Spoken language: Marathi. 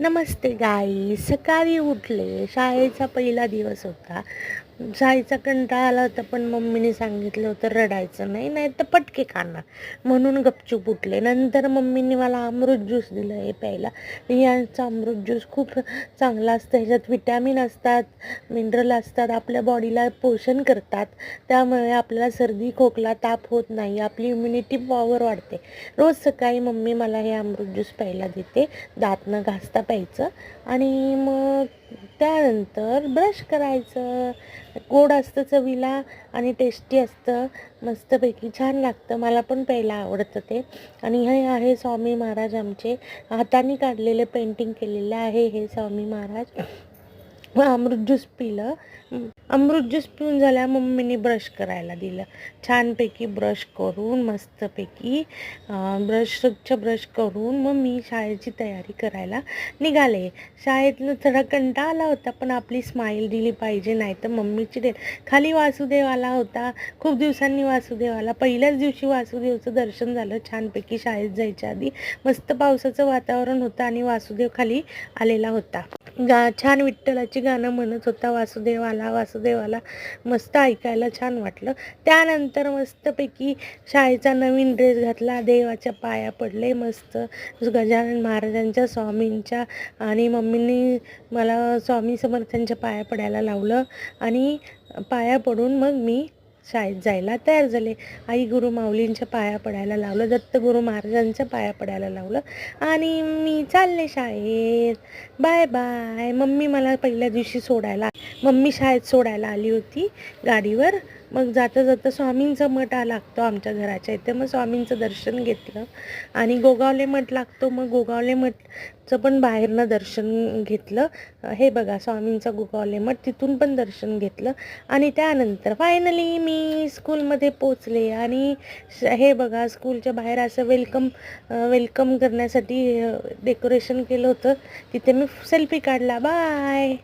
नमस्ते गाईस. सकाळी उठले, शाळेचा पहिला दिवस होता. शाळेचा कंटाळा आला होता, पण मम्मीने सांगितलं होतं रडायचं नाही, नाही तर पटके खाणार, म्हणून गपचूप उठले. नंतर मम्मीने मला अमृत ज्यूस दिलं हे प्यायला. यांचा अमृत ज्यूस खूप चांगला असतं. ह्याच्यात विटॅमिन असतात, मिनरल असतात, आपल्या बॉडीला पोषण करतात. त्यामुळे आपल्याला सर्दी खोकला ताप होत नाही, आपली इम्युनिटी पॉवर वाढते. रोज सकाळी मम्मी मला हे अमृत ज्यूस प्यायला देते. दात न घासता प्यायचं आणि मग त्यानंतर ब्रश करायचं. गोड असतं चवीला आणि टेस्टी असतं, मस्तपैकी छान लागतं. मला पण प्यायला आवडतं ते. आणि हे आहे स्वामी महाराज आमचे, हाताने काढलेले पेंटिंग केलेले आहे हे स्वामी महाराज. अमृत ज्यूस पिलं. अमृत ज्यूस पिऊन झाल्या मम्मीने ब्रश करायला दिलं. छानपैकी ब्रश करून मस्तपैकी स्वच्छ ब्रश करून मग मी शाळेची तयारी करायला निघाले. शाळेतनं थोडा कंटाळा आला होता, पण आपली स्माईल दिली पाहिजे, नाही तर मम्मीची खाली वासुदेव आला होता. खूप दिवसांनी वासुदेव आला. पहिल्याच दिवशी वासुदेवचं दर्शन झालं छानपैकी. शाळेत जायच्या आधी मस्त पावसाचं वातावरण होतं आणि वासुदेव खाली आलेला होता. छान विठ्ठलाची गाणं म्हणत होता, वासुदेव आला वासुदेव आला. मस्त ऐकायला छान वाटलं. त्यानंतर मस्तपैकी शाळेचा नवीन ड्रेस घातला, देवाच्या पाया पडले मस्त गजानन महाराजांच्या, स्वामींच्या. आणि मम्मीने मला स्वामी समर्थांच्या पाया पडायला लावलं आणि पाया पडून मग मी शाळेत जायला तयार झाले. आई गुरु माऊलींच्या पाया पडायला लावलं, दत्तगुरू महाराजांच्या पाया पडायला लावलं आणि मी चालले शाळेत. Bye bye. मम्मी मला पहिल्या दिवशी मम्मी शाळेत सोडायला आली होती गाडीवर. मग जाता जाता स्वामींचा मठ लागतो आमच्या घराच्या इथे, मग स्वामींचं दर्शन घेतलं. आणि गोगावले मठ लागतो, मग गोगावले मठचं पण बाहेरनं दर्शन घेतलं. हे बघा स्वामींचा गोगावले मठ, तिथून पण दर्शन घेतलं. आणि त्यानंतर फायनली मी स्कूलमध्ये पोचले. आणि हे बघा स्कूलच्या बाहेर असं वेलकम करण्यासाठी डेकोरेशन केलं होतं. तिथे मी सेल्फी काढला. बाय.